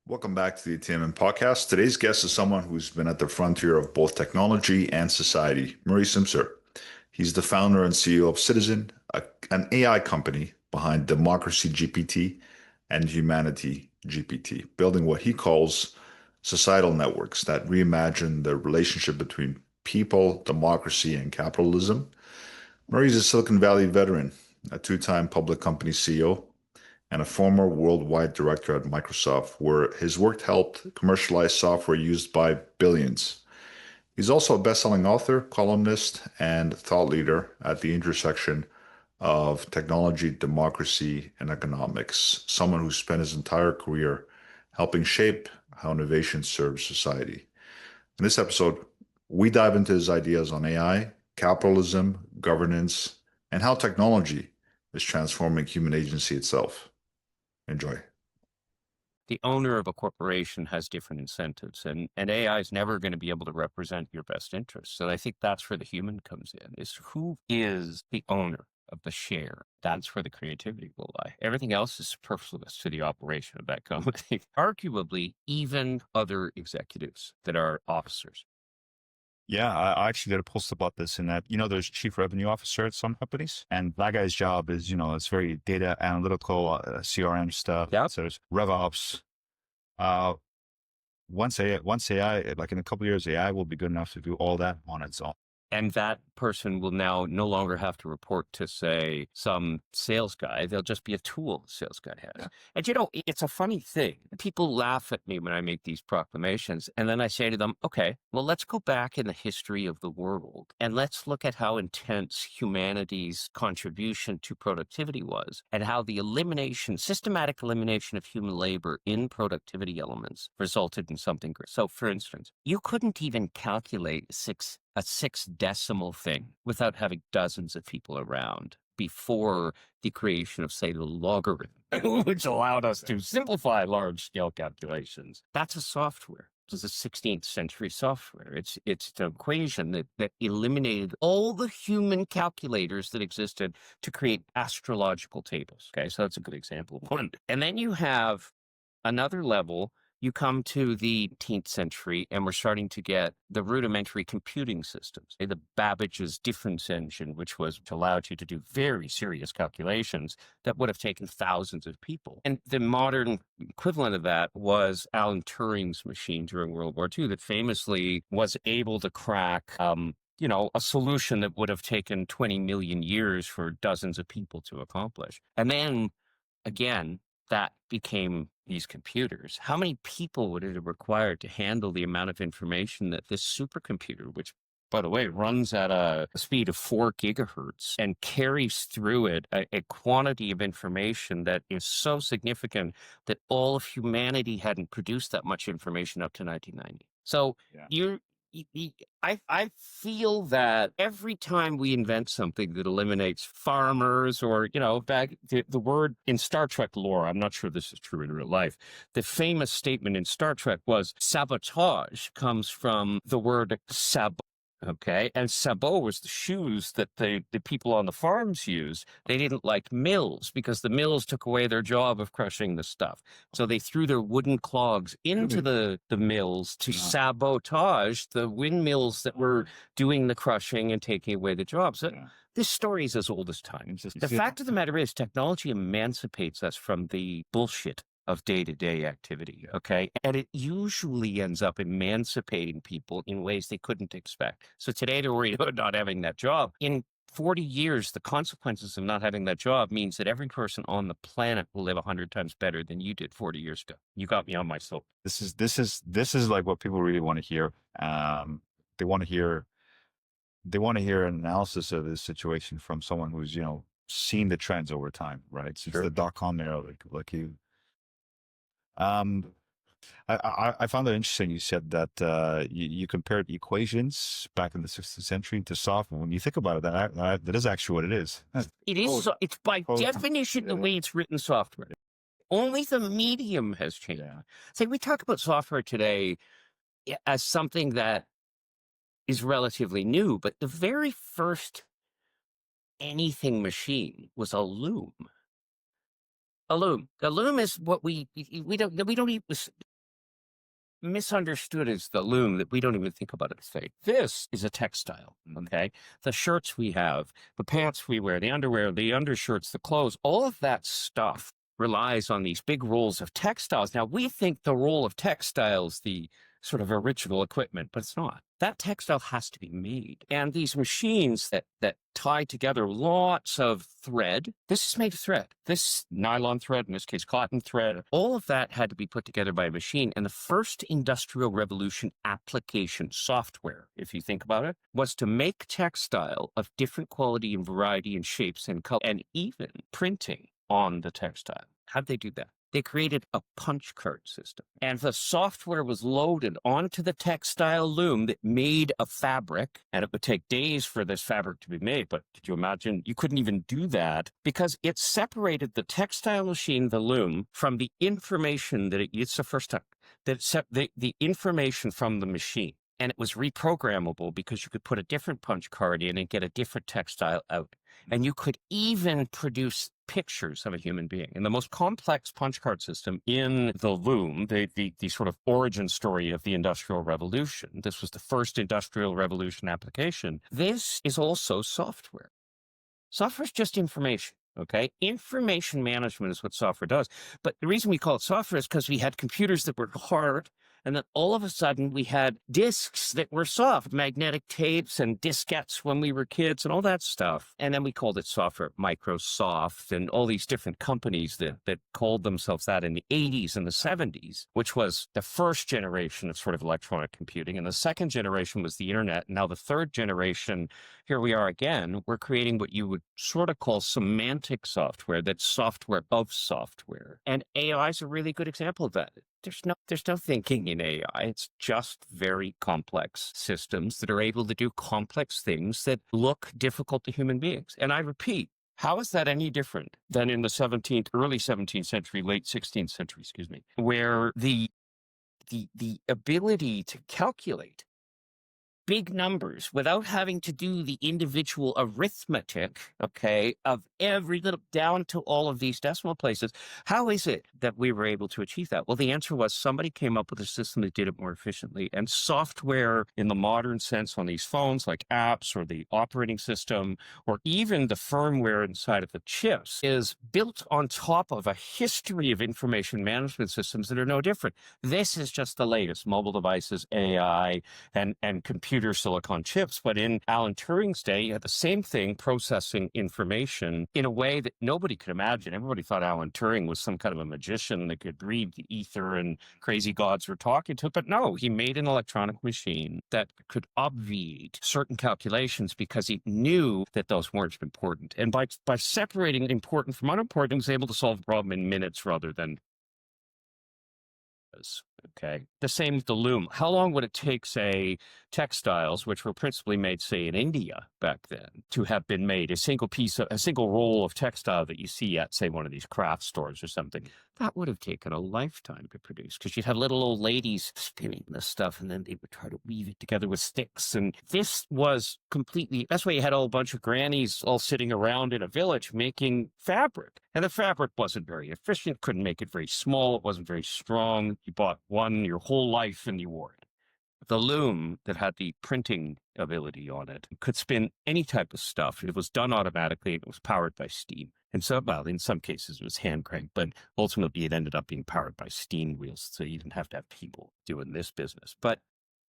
Welcome back to the Attainment Podcast. Today's guest is someone who's been at the frontier of both technology and society, Murray Simser. He's the founder and CEO of CITIZN, an AI company behind DemocracyGPT and HumanityGPT, building what he calls societal networks that reimagine the relationship between people, democracy, and capitalism. Murray's a Silicon Valley veteran, a two-time public company CEO, and a former worldwide director at Microsoft, where his work helped commercialize software used by billions. He's also a best-selling author, columnist, and thought leader at the intersection of technology, democracy, and economics, someone who spent his entire career helping shape how innovation serves society. In this episode, we dive into his ideas on AI, capitalism, governance, and how technology is transforming human agency itself. Enjoy. The owner of a corporation has different incentives, and AI is never going to be able to represent your best interests. So I think that's where the human comes in, is who is the owner of the share. That's where the creativity will lie. Everything else is superfluous to the operation of that company. Arguably, even other executives that are officers. Yeah, I actually did a post about this in that, there's chief revenue officer at some companies, and that guy's job is, it's very data analytical, CRM stuff. Yeah. So there's RevOps. Once AI, like in a couple of years, AI will be good enough to do all that on its own. And that person will now no longer have to report to, say, some sales guy. They'll just be a tool the sales guy has. Yeah. And it's a funny thing. People laugh at me when I make these proclamations. And then I say to them, okay, well, let's go back in the history of the world and let's look at how intense humanity's contribution to productivity was and how the systematic elimination of human labor in productivity elements resulted in something great. So, for instance, you couldn't even calculate a 6 decimal thing without having dozens of people around before the creation of, say, the logarithm, which allowed us to simplify large-scale calculations. That's a software. It's a 16th century software. It's an equation that eliminated all the human calculators that existed to create astrological tables. Okay, so that's a good example of one. And then you have another level. You come to the 18th century, and we're starting to get the rudimentary computing systems. The Babbage's difference engine, which allowed you to do very serious calculations that would have taken thousands of people. And the modern equivalent of that was Alan Turing's machine during World War II that famously was able to crack a solution that would have taken 20 million years for dozens of people to accomplish. And then, again, that became these computers. How many people would it have required to handle the amount of information that this supercomputer, which, by the way, runs at a speed of 4 gigahertz and carries through it a quantity of information that is so significant that all of humanity hadn't produced that much information up to 1990. So yeah. I feel that every time we invent something that eliminates farmers or, back the word in Star Trek lore, I'm not sure this is true in real life. The famous statement in Star Trek was sabotage comes from the word sabot. Okay. And sabot was the shoes that the people on the farms used. They didn't like mills because the mills took away their job of crushing the stuff. So they threw their wooden clogs into the mills to sabotage the windmills that were doing the crushing and taking away the jobs. This story is as old as time. The fact of the matter is technology emancipates us from the bullshit of day-to-day activity, okay? And it usually ends up emancipating people in ways they couldn't expect. So today they're worried about not having that job. In 40 years, the consequences of not having that job means that every person on the planet will live 100 times better than you did 40 years ago. You got me on my soap. This is like what people really want to hear. They want to hear an analysis of this situation from someone who's, seen the trends over time, right? Since the dot-com era, like you. I found it interesting. You said that you compared equations back in the 16th century to software. When you think about it, that is actually what it is. It is. It's by definition the way it's written software. Only the medium has changed. Yeah. So we talk about software today as something that is relatively new, but the very first anything machine was a loom. A loom. A loom is what we don't even misunderstood is the loom that we don't even think about it as fake. This is a textile, okay? The shirts we have, the pants we wear, the underwear, the undershirts, the clothes, all of that stuff relies on these big rolls of textiles. Now, we think the roll of textiles, the sort of original equipment, but it's not. That textile has to be made. And these machines that tie together lots of thread, this is made of thread. This nylon thread, in this case, cotton thread, all of that had to be put together by a machine. And the first industrial revolution application software, if you think about it, was to make textile of different quality and variety and shapes and color, and even printing on the textile. How'd they do that? They created a punch card system, and the software was loaded onto the textile loom that made a fabric, and it would take days for this fabric to be made. But could you imagine? You couldn't even do that because it separated the textile machine, the loom, from the information that it's the first time that it set the information from the machine. And it was reprogrammable because you could put a different punch card in and get a different textile out. And you could even produce pictures of a human being. And the most complex punch card system in the loom, the sort of origin story of the Industrial Revolution, this was the first Industrial Revolution application. This is also software. Software is just information. Okay. Information management is what software does. But the reason we call it software is because we had computers that were hard. And then all of a sudden we had disks that were soft, magnetic tapes and diskettes when we were kids and all that stuff. And then we called it software. Microsoft and all these different companies that called themselves that in the 80s and the 70s, which was the first generation of sort of electronic computing. And the second generation was the internet. And now the third generation, here we are again, we're creating what you would sort of call semantic software, that's software of software. And AI is a really good example of that. There's no thinking in AI. It's just very complex systems that are able to do complex things that look difficult to human beings. And I repeat, how is that any different than in the early 17th century, late 16th century, where the ability to calculate big numbers without having to do the individual arithmetic, okay, of every little down to all of these decimal places. How is it that we were able to achieve that? Well, the answer was somebody came up with a system that did it more efficiently. And software in the modern sense on these phones, like apps or the operating system, or even the firmware inside of the chips, is built on top of a history of information management systems that are no different. This is just the latest: mobile devices, AI, and computer silicon chips. But in Alan Turing's day, you had the same thing, processing information in a way that nobody could imagine. Everybody thought Alan Turing was some kind of a magician that could read the ether and crazy gods were talking to. But no, he made an electronic machine that could obviate certain calculations because he knew that those weren't important. And by separating important from unimportant, he was able to solve the problem in minutes rather than okay. The same with the loom. How long would it take, say, textiles, which were principally made, say, in India back then, to have been made? A single roll of textile that you see at, say, one of these craft stores or something. That would have taken a lifetime to produce because you'd have little old ladies spinning this stuff and then they would try to weave it together with sticks. And this was that's why you had a whole bunch of grannies all sitting around in a village making fabric. And the fabric wasn't very efficient, couldn't make it very small, it wasn't very strong. You bought one your whole life and you wore it. The loom that had the printing ability on it could spin any type of stuff. It was done automatically and it was powered by steam. And so, well, in some cases it was hand cranked, but ultimately it ended up being powered by steam wheels. So you didn't have to have people doing this business. But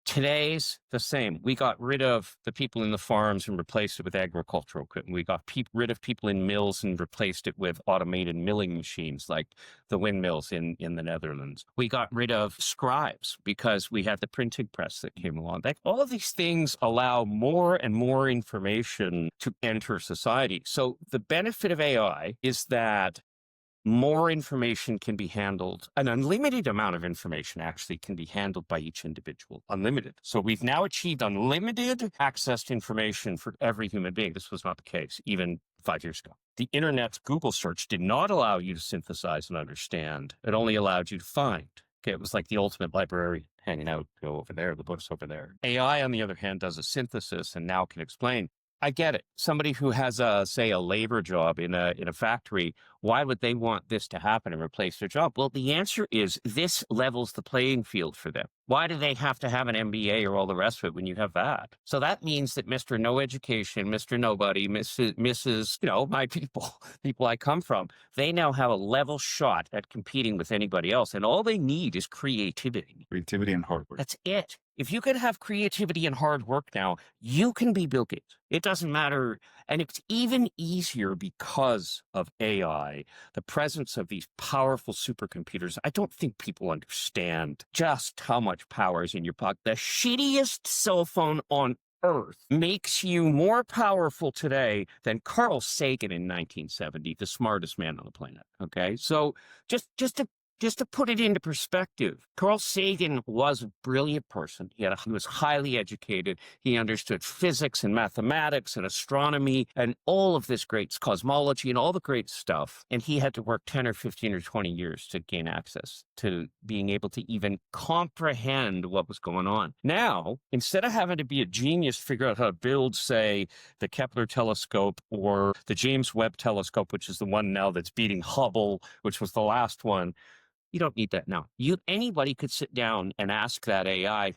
today's the same. We got rid of the people in the farms and replaced it with agricultural equipment. We got rid of people in mills and replaced it with automated milling machines like the windmills in the Netherlands. We got rid of scribes because we had the printing press that came along. All of these things allow more and more information to enter society. So the benefit of AI is that more information can be handled. An unlimited amount of information actually can be handled by each individual. Unlimited. So we've now achieved unlimited access to information for every human being. This was not the case even 5 years ago. The internet's Google search did not allow you to synthesize and understand. It only allowed you to find. Okay, it was like the ultimate librarian hanging out, go over there, the book's over there. AI, on the other hand, does a synthesis and now can explain. I get it. Somebody who has say a labor job in a factory, why would they want this to happen and replace their job? Well, the answer is this levels the playing field for them. Why do they have to have an MBA or all the rest of it when you have that? So that means that Mr. No Education, Mr. Nobody, Mrs. My people I come from, they now have a level shot at competing with anybody else. And all they need is creativity. Creativity and hard work. That's it. If you can have creativity and hard work now, you can be Bill Gates. It doesn't matter. And it's even easier because of AI, the presence of these powerful supercomputers. I don't think people understand just how much power is in your pocket. The shittiest cell phone on Earth makes you more powerful today than Carl Sagan in 1970, the smartest man on the planet. Okay. So just to put it into perspective, Carl Sagan was a brilliant person. He was highly educated. He understood physics and mathematics and astronomy and all of this great cosmology and all the great stuff. And he had to work 10 or 15 or 20 years to gain access to being able to even comprehend what was going on. Now, instead of having to be a genius to figure out how to build, say, the Kepler telescope or the James Webb telescope, which is the one now that's beating Hubble, which was the last one, you don't need that now. Anybody could sit down and ask that AI,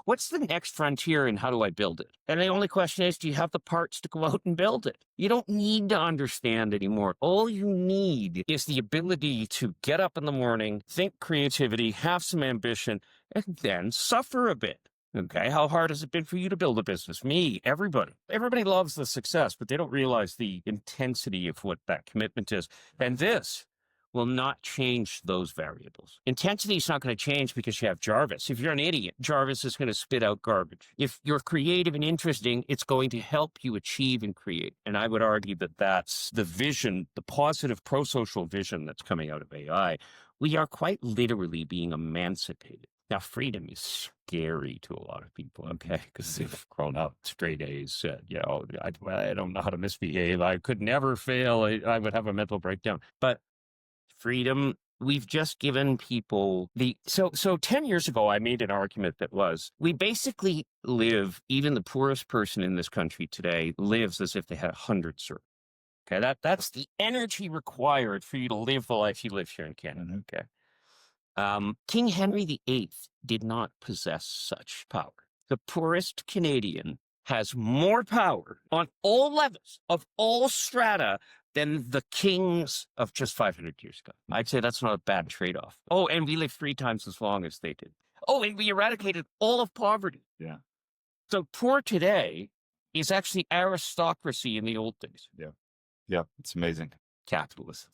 what's the next frontier and how do I build it? And the only question is, do you have the parts to go out and build it? You don't need to understand anymore. All you need is the ability to get up in the morning, think creativity, have some ambition, and then suffer a bit. Okay, how hard has it been for you to build a business? Me, everybody. Everybody loves the success, but they don't realize the intensity of what that commitment is. And this will not change those variables. Intensity is not going to change because you have Jarvis. If you're an idiot, Jarvis is going to spit out garbage. If you're creative and interesting, it's going to help you achieve and create. And I would argue that that's the vision, the positive pro-social vision that's coming out of AI. We are quite literally being emancipated. Now, freedom is scary to a lot of people, okay? Because they've grown up straight A's, I don't know how to misbehave. I could never fail. I would have a mental breakdown. But freedom, we've just given people so 10 years ago, I made an argument that was, we basically live, even the poorest person in this country today lives as if they had 100 servants. Okay, that's the energy required for you to live the life you live here in Canada. Okay. King Henry VIII did not possess such power. The poorest Canadian has more power on all levels of all strata than the kings of just 500 years ago. I'd say that's not a bad trade-off. Oh, and we live 3 times as long as they did. Oh, and we eradicated all of poverty. Yeah. So poor today is actually aristocracy in the old days. Yeah. Yeah. It's amazing. Capitalism.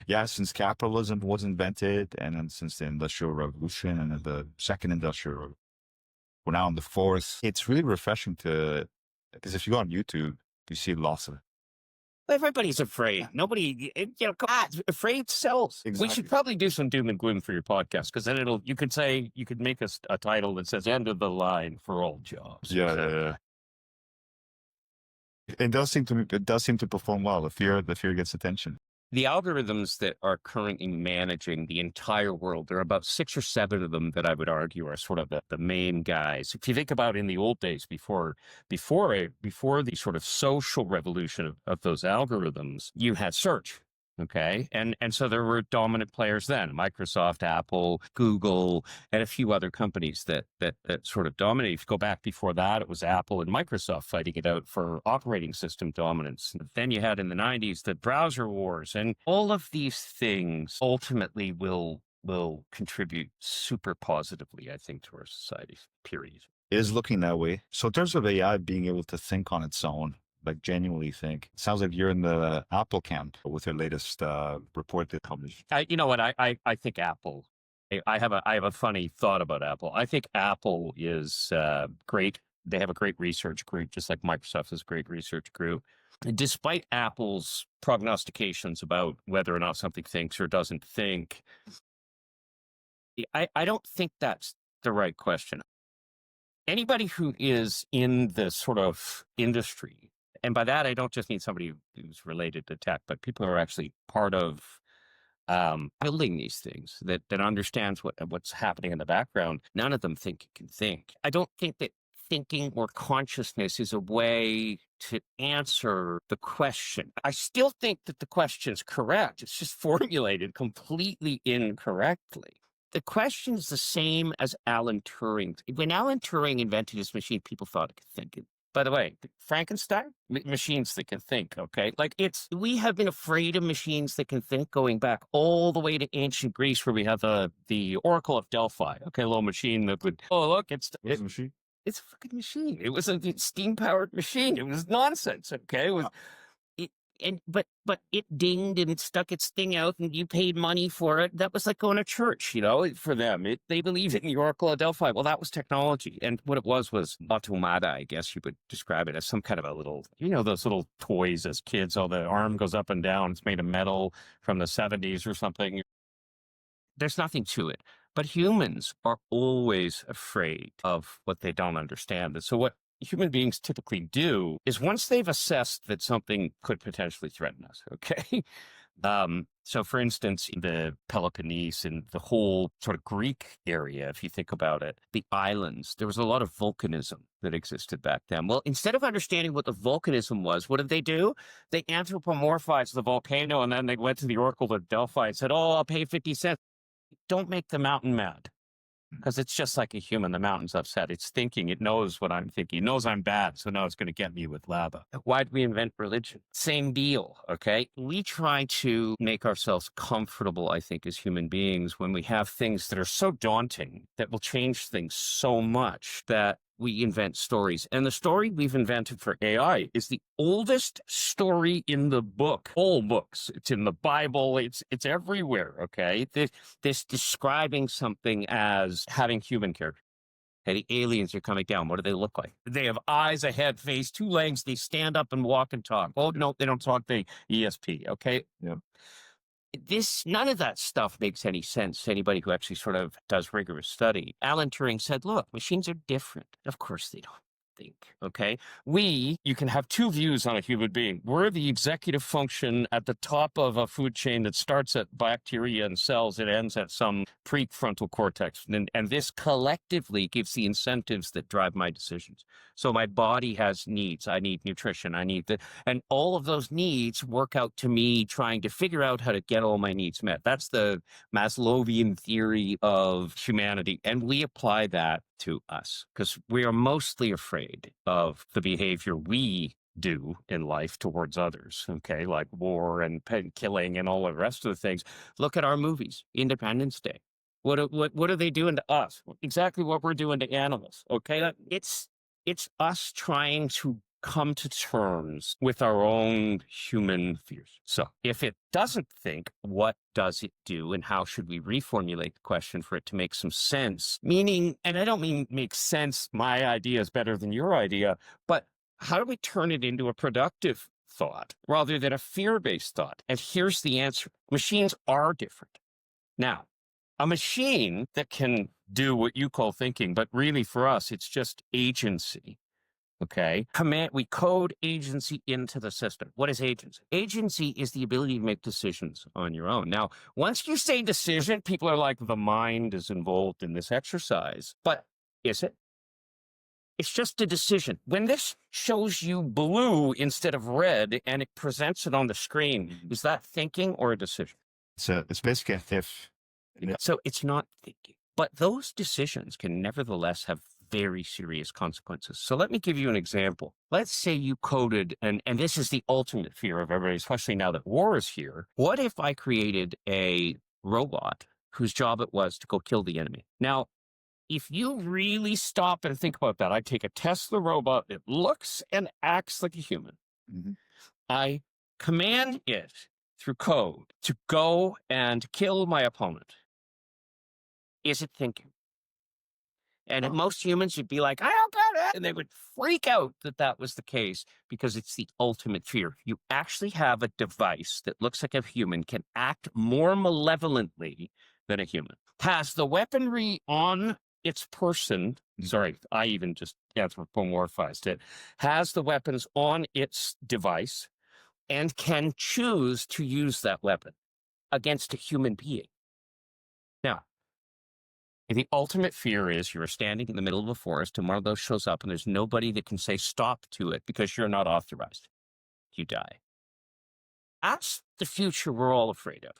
Yeah. Since capitalism was invented, and then since the Industrial Revolution and then the Second Industrial Revolution, we're now in the fourth. It's really refreshing because if you go on YouTube, you see lots of it. Everybody's afraid. Nobody, afraid sells. Exactly. We should probably do some doom and gloom for your podcast, because then you could make a title that says "End of the Line for All Jobs." Yeah. It does seem to perform well. The fear gets attention. The algorithms that are currently managing the entire world, there are about 6 or 7 of them that I would argue are sort of the main guys. If you think about in the old days, before the sort of social revolution of those algorithms, you had search. Okay. And so there were dominant players then, Microsoft, Apple, Google, and a few other companies that sort of dominated. If you go back before that, it was Apple and Microsoft fighting it out for operating system dominance. Then you had in the 90s the browser wars, and all of these things ultimately will contribute super positively, I think, to our society, period. It is looking that way. So in terms of AI being able to think on its own, like genuinely think, it sounds like you're in the Apple camp with your latest report that published. You know what? I think Apple. I have a funny thought about Apple. I think Apple is great. They have a great research group, just like Microsoft has a great research group. Despite Apple's prognostications about whether or not something thinks or doesn't think, I don't think that's the right question. Anybody who is in the sort of industry, and by that, I don't just mean somebody who's related to tech, but people who are actually part of building these things, that understands what's happening in the background. None of them think it can think. I don't think that thinking or consciousness is a way to answer the question. I still think that the question's correct. It's just formulated completely incorrectly. The question is the same as Alan Turing. When Alan Turing invented his machine, people thought it could think. By the way, Frankenstein, machines that can think, okay? Like we have been afraid of machines that can think going back all the way to ancient Greece where we have the Oracle of Delphi. Okay, a little machine that would, oh, look, it's a machine. It's a fucking machine. It was a steam-powered machine. It was nonsense, okay? It was, but it dinged and it stuck its thing out and you paid money for it. That was like going to church, for them. They believed in the Oracle of Delphi. Well, that was technology. And what it was automata, I guess you would describe it as some kind of a little, those little toys as kids. Oh, the arm goes up and down. It's made of metal from the 70s or something. There's nothing to it. But humans are always afraid of what they don't understand. And so what human beings typically do is once they've assessed that something could potentially threaten us, okay? So for instance, in the Peloponnese and the whole sort of Greek area, if you think about it, the islands, there was a lot of volcanism that existed back then. Well, instead of understanding what the volcanism was, what did they do? They anthropomorphized the volcano and then they went to the Oracle of Delphi and said, oh, I'll pay 50 cents. Don't make the mountain mad. Because it's just like a human. The mountain's upset. It's thinking. It knows what I'm thinking. It knows I'm bad. So now it's going to get me with lava. Why'd we invent religion? Same deal. Okay. We try to make ourselves comfortable, I think, as human beings when we have things that are so daunting that will change things so much that we invent stories. And the story we've invented for AI is the oldest story in the book. All books. It's in the Bible. It's everywhere, okay? This describing something as having human character. Okay, the aliens are coming down. What do they look like? They have eyes, a head, face, two legs. They stand up and walk and talk. Oh, no, they don't talk. They ESP, okay? Yeah. None of that stuff makes any sense to anybody who actually sort of does rigorous study. Alan Turing said, look, machines are different. Of course they don't think, okay? You can have two views on a human being. We're the executive function at the top of a food chain that starts at bacteria and cells. It ends at some prefrontal cortex. And this collectively gives the incentives that drive my decisions. So my body has needs. I need nutrition. And all of those needs work out to me trying to figure out how to get all my needs met. That's the Maslowian theory of humanity. And we apply that to us because we are mostly afraid of the behavior we do in life towards others, okay, like war and killing and all the rest of the things. Look at our movies, Independence Day. What are they doing to us? Exactly what we're doing to animals, okay? It's us trying to come to terms with our own human fears. So if it doesn't think, what does it do and how should we reformulate the question for it to make some sense? Meaning, and I don't mean make sense, my idea is better than your idea, but how do we turn it into a productive thought rather than a fear-based thought? And here's the answer. Machines are different. Now, a machine that can do what you call thinking, but really for us, it's just agency. Okay. We code agency into the system. What is agency? Agency is the ability to make decisions on your own. Now, once you say decision, people are like, the mind is involved in this exercise. But is it? It's just a decision. When this shows you blue instead of red and it presents it on the screen, is that thinking or a decision? It's basically a if. So it's not thinking. But those decisions can nevertheless have very serious consequences. So let me give you an example. Let's say you coded, and this is the ultimate fear of everybody, especially now that war is here. What if I created a robot whose job it was to go kill the enemy? Now, if you really stop and think about that, I take a Tesla robot that looks and acts like a human. Mm-hmm. I command it through code to go and kill my opponent. Is it thinking? And most humans would be like, I don't get it. And they would freak out that that was the case because it's the ultimate fear. You actually have a device that looks like a human, can act more malevolently than a human, has the weaponry on its person. Sorry, I even just anthropomorphized it. Has the weapons on its device and can choose to use that weapon against a human being. Now, And the ultimate fear is you're standing in the middle of a forest and one of those shows up and there's nobody that can say stop to it because you're not authorized. You die. That's the future we're all afraid of.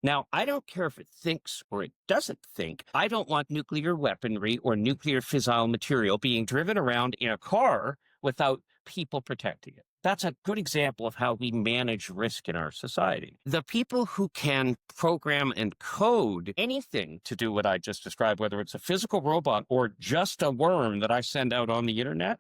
Now, I don't care if it thinks or it doesn't think. I don't want nuclear weaponry or nuclear fissile material being driven around in a car without people protecting it. That's a good example of how we manage risk in our society. The people who can program and code anything to do what I just described, whether it's a physical robot or just a worm that I send out on the internet,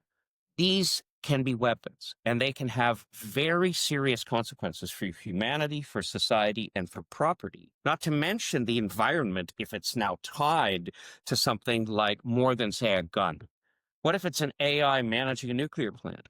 these can be weapons, and they can have very serious consequences for humanity, for society, and for property. Not to mention the environment if it's now tied to something like more than, say, a gun. What if it's an AI managing a nuclear plant?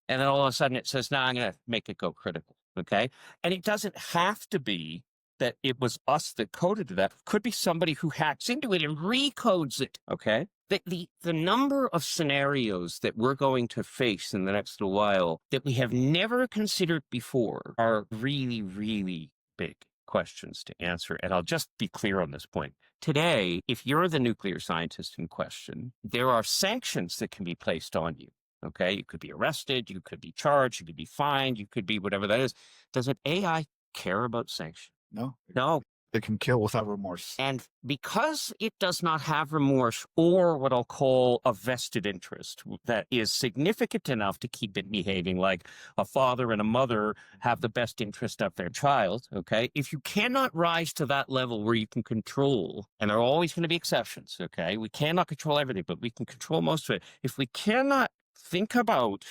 And then all of a sudden it says, I'm going to make it go critical, okay? And it doesn't have to be that it was us that coded that. It could be somebody who hacks into it and recodes it, okay? The number of scenarios that we're going to face in the next little while that we have never considered before are really, really big questions to answer. And I'll just be clear on this point. Today, if you're the nuclear scientist in question, there are sanctions that can be placed on you. Okay, you could be arrested, you could be charged, you could be fined, you could be whatever that is. Does an AI care about sanctions? No. No. It can kill without remorse. And because it does not have remorse or what I'll call a vested interest that is significant enough to keep it behaving like a father and a mother have the best interest of their child, okay? If you cannot rise to that level where you can control, and there are always going to be exceptions, okay? We cannot control everything, but we can control most of it. If we cannot think about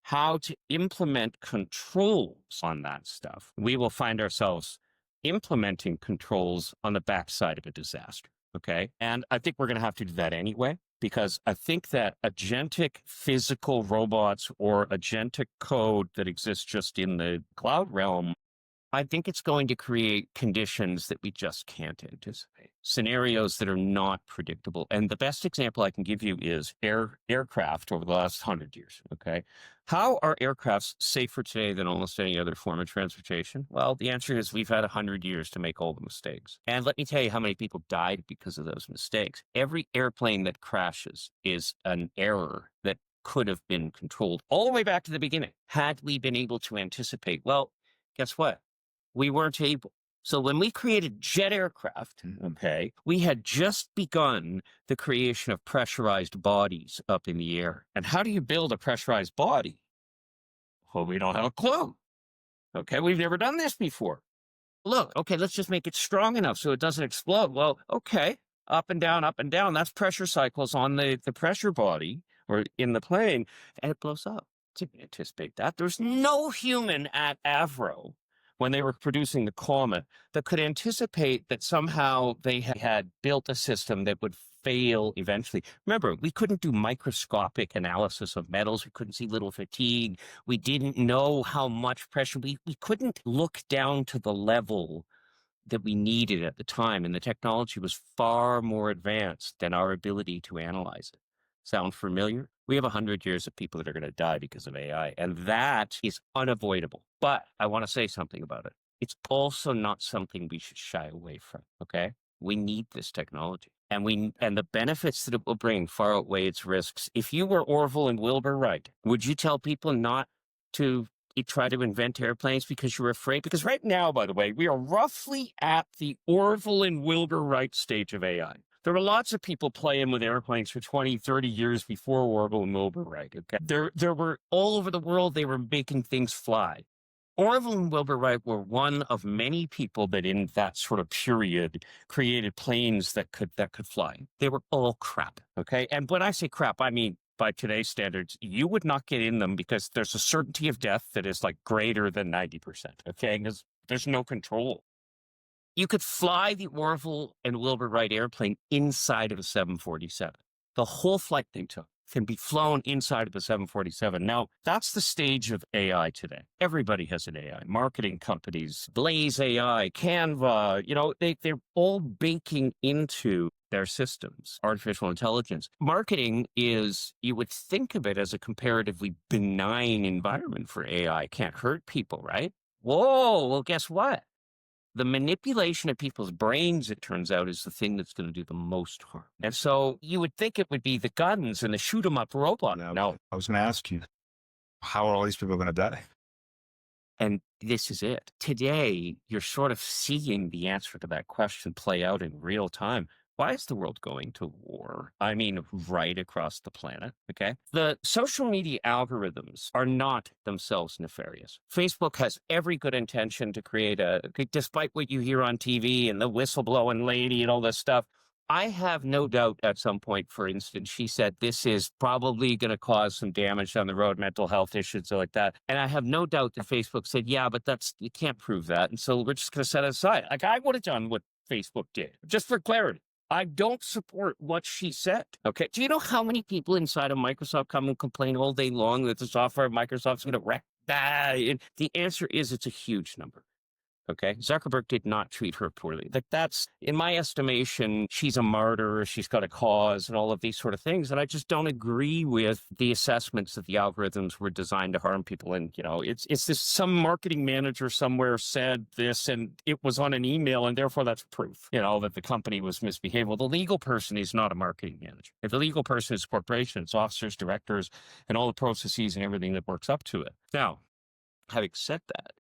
how to implement controls on that stuff, we will find ourselves implementing controls on the backside of a disaster, okay? And I think we're going to have to do that anyway, because I think that agentic physical robots or agentic code that exists just in the cloud realm, I think it's going to create conditions that we just can't anticipate, scenarios that are not predictable. And the best example I can give you is aircraft over the last 100 years, okay? How are aircrafts safer today than almost any other form of transportation? Well, the answer is we've had 100 years to make all the mistakes. And let me tell you how many people died because of those mistakes. Every airplane that crashes is an error that could have been controlled all the way back to the beginning. Had we been able to anticipate, well, guess what? We weren't able. So when we created jet aircraft, okay, we had just begun the creation of pressurized bodies up in the air. And how do you build a pressurized body? Well, we don't have a clue. Okay, we've never done this before. Look, okay, let's just make it strong enough so it doesn't explode. Well, okay, up and down, that's pressure cycles on the pressure body or in the plane, and it blows up. Didn't anticipate that. There's no human at Avro when they were producing the Comet that could anticipate that somehow they had built a system that would fail eventually. Remember, we couldn't do microscopic analysis of metals. We couldn't see little fatigue. We didn't know how much pressure. We couldn't look down to the level that we needed at the time. And the technology was far more advanced than our ability to analyze it. Sound familiar? We have 100 years of people that are going to die because of AI, and that is unavoidable. But I want to say something about it. It's also not something we should shy away from, okay? We need this technology, and the benefits that it will bring far outweigh its risks. If you were Orville and Wilbur Wright, would you tell people not to try to invent airplanes because you're afraid? Because right now, by the way, we are roughly at the Orville and Wilbur Wright stage of AI. There were lots of people playing with airplanes for 20, 30 years before Orville and Wilbur Wright, okay? There were, all over the world, they were making things fly. Orville and Wilbur Wright were one of many people that in that sort of period created planes that could fly. They were all crap, okay? And when I say crap, I mean, by today's standards, you would not get in them because there's a certainty of death that is like greater than 90%, okay? Because there's no control. You could fly the Orville and Wilbur Wright airplane inside of a 747. The whole flight they took can be flown inside of a 747. Now, that's the stage of AI today. Everybody has an AI. Marketing companies, Blaze AI, Canva, they're all baking into their systems, artificial intelligence. Marketing is, you would think of it as a comparatively benign environment for AI. Can't hurt people, right? Whoa, well, guess what? The manipulation of people's brains, it turns out, is the thing that's going to do the most harm. And so you would think it would be the guns and the shoot 'em up robot. No. I was going to ask you, how are all these people going to die? And this is it. Today, you're sort of seeing the answer to that question play out in real time. Why is the world going to war? I mean, right across the planet, okay? The social media algorithms are not themselves nefarious. Facebook has every good intention to create despite what you hear on TV and the whistleblowing lady and all this stuff, I have no doubt at some point, for instance, she said this is probably going to cause some damage down the road, mental health issues like that. And I have no doubt that Facebook said, yeah, but you can't prove that. And so we're just going to set it aside. Like I would have done what Facebook did, just for clarity. I don't support what she said. Okay. Do you know how many people inside of Microsoft come and complain all day long that the software of Microsoft's going to wreck that? And the answer is it's a huge number. Okay. Zuckerberg did not treat her poorly. That's, in my estimation, she's a martyr. She's got a cause and all of these sort of things. And I just don't agree with the assessments that the algorithms were designed to harm people. And, it's this, some marketing manager somewhere said this and it was on an email and therefore that's proof, that the company was misbehaving. Well, the legal person is not a marketing manager. If the legal person is a corporation, it's officers, directors, and all the processes and everything that works up to it. Now, having said that,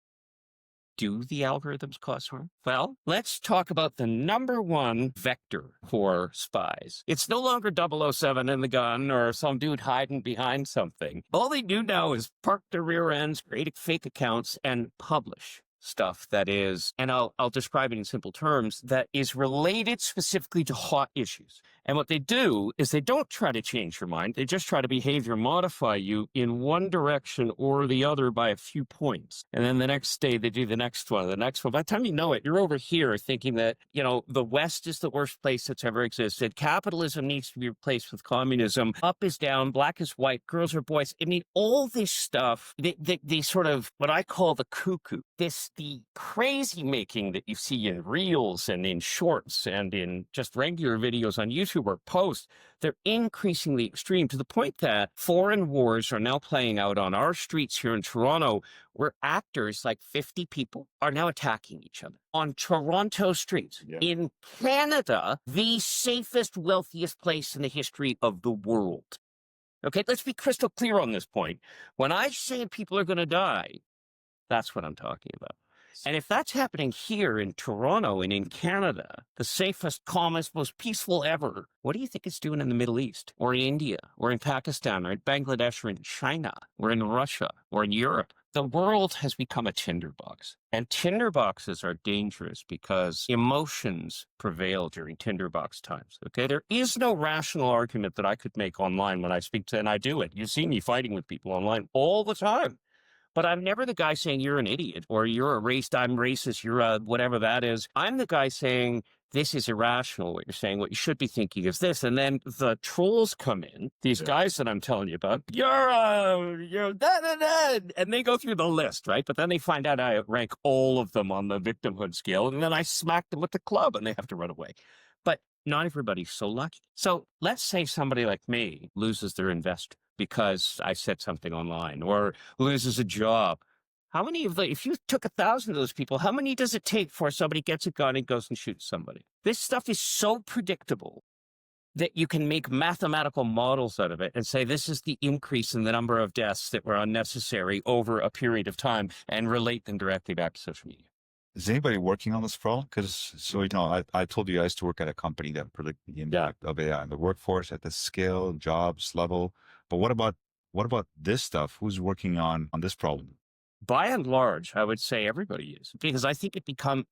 do the algorithms cause harm? Well, let's talk about the number one vector for spies. It's no longer 007 in the gun or some dude hiding behind something. All they do now is park their rear ends, create fake accounts, and publish stuff that is, and I'll describe it in simple terms, that is related specifically to hot issues. And what they do is they don't try to change your mind. They just try to behavior modify you in one direction or the other by a few points. And then the next day they do the next one, the next one. By the time you know it, you're over here thinking that, the West is the worst place that's ever existed. Capitalism needs to be replaced with communism. Up is down, black is white, girls are boys. I mean, all this stuff, they sort of, what I call the cuckoo, the crazy making that you see in reels and in shorts and in just regular videos on YouTube or posts, they're increasingly extreme to the point that foreign wars are now playing out on our streets here in Toronto, where actors, like 50 people, are now attacking each other on Toronto streets. Yeah. In Canada, the safest, wealthiest place in the history of the world. Okay, let's be crystal clear on this point. When I say people are going to die, that's what I'm talking about. And if that's happening here in Toronto and in Canada, the safest, calmest, most peaceful ever, what do you think it's doing in the Middle East or in India or in Pakistan or in Bangladesh or in China or in Russia or in Europe? The world has become a tinderbox. And tinderboxes are dangerous because emotions prevail during tinderbox times. Okay, there is no rational argument that I could make online when I speak to, and I do it. You see me fighting with people online all the time. But I'm never the guy saying you're an idiot or you're I'm racist, you're a whatever that is. I'm the guy saying this is irrational, what you're saying. What you should be thinking is this. And then the trolls come in, these guys that I'm telling you about, you're da. And they go through the list, right? But then they find out I rank all of them on the victimhood scale. And then I smack them with the club and they have to run away. But not everybody's so lucky. So let's say somebody like me loses their investor because I said something online or loses a job. How many if you took 1,000 of those people, how many does it take before somebody gets a gun and goes and shoots somebody? This stuff is so predictable that you can make mathematical models out of it and say, this is the increase in the number of deaths that were unnecessary over a period of time and relate them directly back to social media. Is anybody working on this problem? Because, I told you I used to work at a company that predicted the impact of AI in the workforce at the scale, jobs level. But what about this stuff? Who's working on this problem? By and large, I would say everybody is, because I think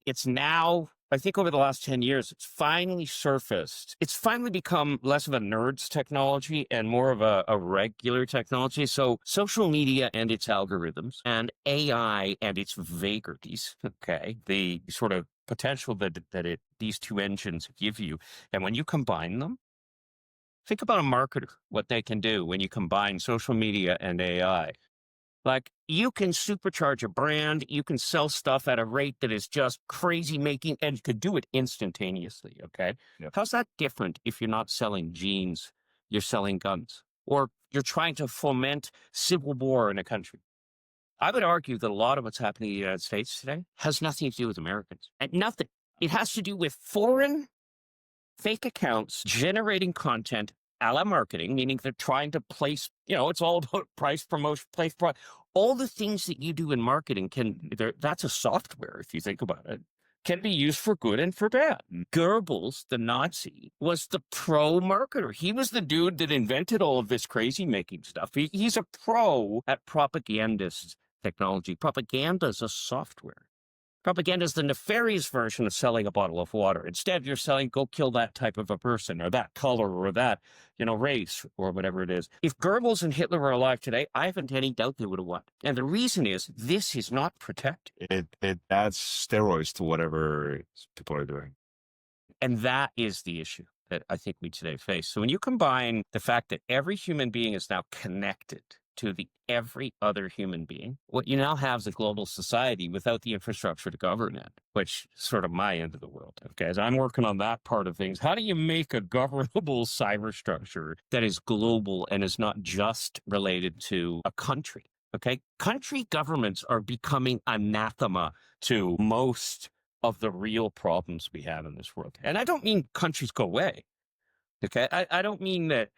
it's now, I think over the last 10 years, it's finally surfaced. It's finally become less of a nerd's technology and more of a regular technology. So social media and its algorithms and AI and its vagaries, okay, the sort of potential that these two engines give you. And when you combine them, think about a marketer, what they can do when you combine social media and AI. Like, you can supercharge a brand, you can sell stuff at a rate that is just crazy making, and you could do it instantaneously, okay? Yep. How's that different if you're not selling jeans, you're selling guns, or you're trying to foment civil war in a country? I would argue that a lot of what's happening in the United States today has nothing to do with Americans. And nothing. It has to do with foreign fake accounts generating content a la marketing, meaning they're trying to place, it's all about price promotion, place product. All the things that you do in marketing that's a software, if you think about it, can be used for good and for bad. Goebbels, the Nazi, was the pro marketer. He was the dude that invented all of this crazy making stuff. He's a pro at propagandist technology. Propaganda is a software. Propaganda is the nefarious version of selling a bottle of water. Instead, you're selling, go kill that type of a person or that color or that, race or whatever it is. If Goebbels and Hitler were alive today, I haven't any doubt they would have won. And the reason is this is not protected. It adds steroids to whatever people are doing. And that is the issue that I think we today face. So when you combine the fact that every human being is now connected to every other human being, what you now have is a global society without the infrastructure to govern it, which is sort of my end of the world. Okay, as I'm working on that part of things, how do you make a governable cyber structure that is global and is not just related to a country? Okay, country governments are becoming anathema to most of the real problems we have in this world. And I don't mean countries go away. Okay, I don't mean that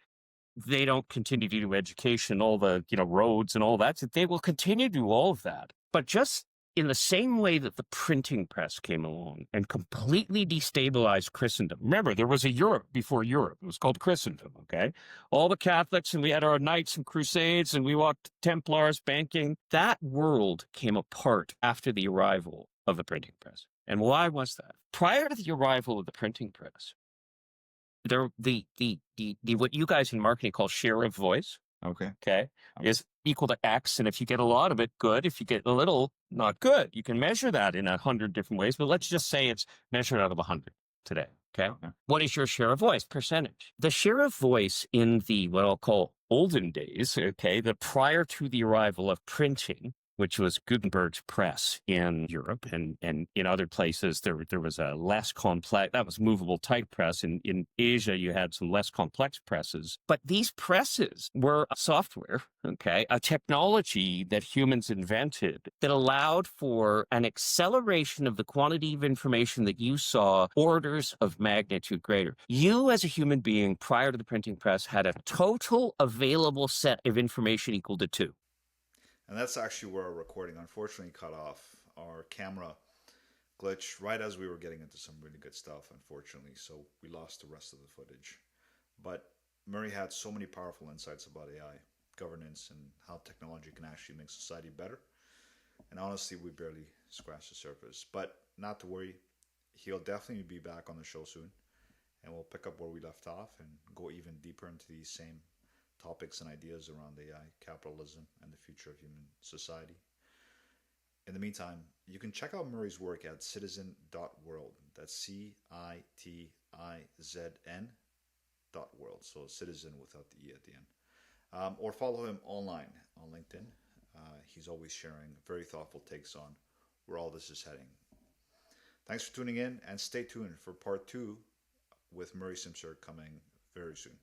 they don't continue to do education, all the, roads and all that. They will continue to do all of that. But just in the same way that the printing press came along and completely destabilized Christendom. Remember, there was a Europe before Europe. It was called Christendom, okay? All the Catholics, and we had our knights and crusades, and we walked Templars, banking. That world came apart after the arrival of the printing press. And why was that? Prior to the arrival of the printing press, the what you guys in marketing call share of voice, okay, is equal to X. And if you get a lot of it, good. If you get a little, not good. You can measure that in 100 different ways, but let's just say it's measured out of 100 today. Okay. What is your share of voice percentage? The share of voice in the, what I'll call olden days, okay, the prior to the arrival of printing, which was Gutenberg's press in Europe, and in other places there was a less complex, that was movable type press. In Asia, you had some less complex presses. But these presses were a software, okay, a technology that humans invented that allowed for an acceleration of the quantity of information that you saw orders of magnitude greater. You as a human being prior to the printing press had a total available set of information equal to 2. And that's actually where our recording unfortunately cut off. Our camera glitched right as we were getting into some really good stuff, unfortunately. So we lost the rest of the footage. But Murray had so many powerful insights about AI, governance, and how technology can actually make society better. And honestly, we barely scratched the surface. But not to worry, he'll definitely be back on the show soon. And we'll pick up where we left off and go even deeper into these same topics and ideas around AI, capitalism, and the future of human society. In the meantime, you can check out Murray's work at citizen.world. That's CITIZN.world. So citizen without the E at the end. Or follow him online on LinkedIn. He's always sharing very thoughtful takes on where all this is heading. Thanks for tuning in, and stay tuned for part 2 with Murray Simser coming very soon.